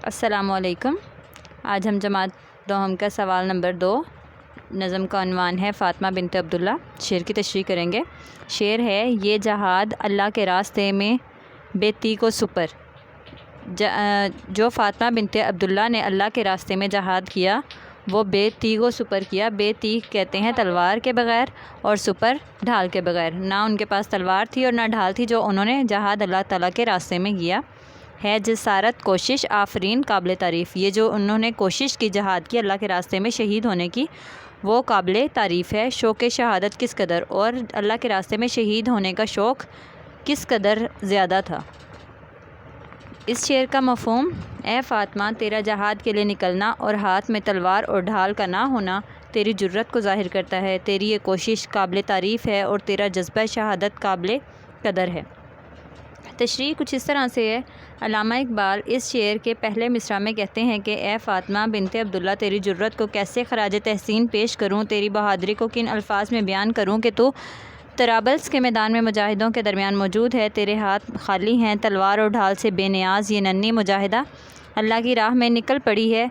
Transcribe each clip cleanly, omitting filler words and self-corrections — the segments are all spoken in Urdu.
السلام علیکم۔ آج ہم جماعت دوہم کا سوال نمبر 2 نظم کا عنوان ہے فاطمہ بنت عبداللہ۔ شعر کی تشریح کریں گے۔ شعر ہے: یہ جہاد اللہ کے راستے میں بے تیغ و سپر۔ جو فاطمہ بنت عبداللہ نے اللہ کے راستے میں جہاد کیا وہ بے تیغ و سپر کیا۔ بے تیغ کہتے ہیں تلوار کے بغیر، اور سپر ڈھال کے بغیر۔ نہ ان کے پاس تلوار تھی اور نہ ڈھال تھی، جو انہوں نے جہاد اللہ تعالیٰ کے راستے میں کیا ہے۔ جسارت، کوشش، آفرین، قابل تعریف۔ یہ جو انہوں نے کوشش کی جہاد کی اللہ کے راستے میں شہید ہونے کی، وہ قابل تعریف ہے۔ شوق شہادت کس قدر، اور اللہ کے راستے میں شہید ہونے کا شوق کس قدر زیادہ تھا۔ اس شعر کا مفہوم: اے فاطمہ، تیرا جہاد کے لیے نکلنا اور ہاتھ میں تلوار اور ڈھال کا نہ ہونا تیری جرأت کو ظاہر کرتا ہے۔ تیری یہ کوشش قابل تعریف ہے اور تیرا جذبہ شہادت قابل قدر ہے۔ تشریح کچھ اس طرح سے ہے: علامہ اقبال اس شعر کے پہلے مصرع میں کہتے ہیں کہ اے فاطمہ بنت عبداللہ، تیری جرأت کو کیسے خراج تحسین پیش کروں، تیری بہادری کو کن الفاظ میں بیان کروں کہ تو طرابلس کے میدان میں مجاہدوں کے درمیان موجود ہے، تیرے ہاتھ خالی ہیں تلوار اور ڈھال سے بے نیاز۔ یہ ننھی مجاہدہ اللہ کی راہ میں نکل پڑی ہے،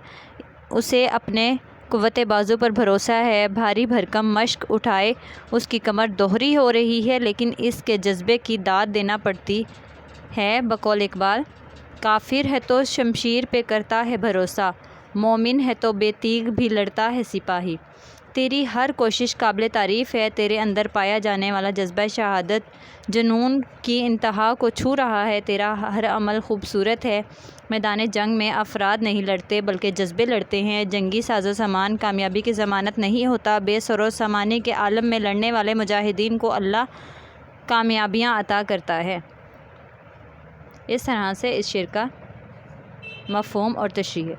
اسے اپنے قوت بازو پر بھروسہ ہے۔ بھاری بھرکم مشق اٹھائے اس کی کمر دوہری ہو رہی ہے، لیکن اس کے جذبے کی داد دینا پڑتی ہے۔ بقول اقبال: کافر ہے تو شمشیر پہ کرتا ہے بھروسہ، مومن ہے تو بے تیغ بھی لڑتا ہے سپاہی۔ تیری ہر کوشش قابل تعریف ہے۔ تیرے اندر پایا جانے والا جذبہ شہادت جنون کی انتہا کو چھو رہا ہے۔ تیرا ہر عمل خوبصورت ہے۔ میدان جنگ میں افراد نہیں لڑتے بلکہ جذبے لڑتے ہیں۔ جنگی ساز و سامان کامیابی کی ضمانت نہیں ہوتا، بے سر و سامانی کے عالم میں لڑنے والے مجاہدین کو اللہ کامیابیاں عطا کرتا ہے۔ اس طرح سے اس شعر کا مفہوم اور تشریح ہے۔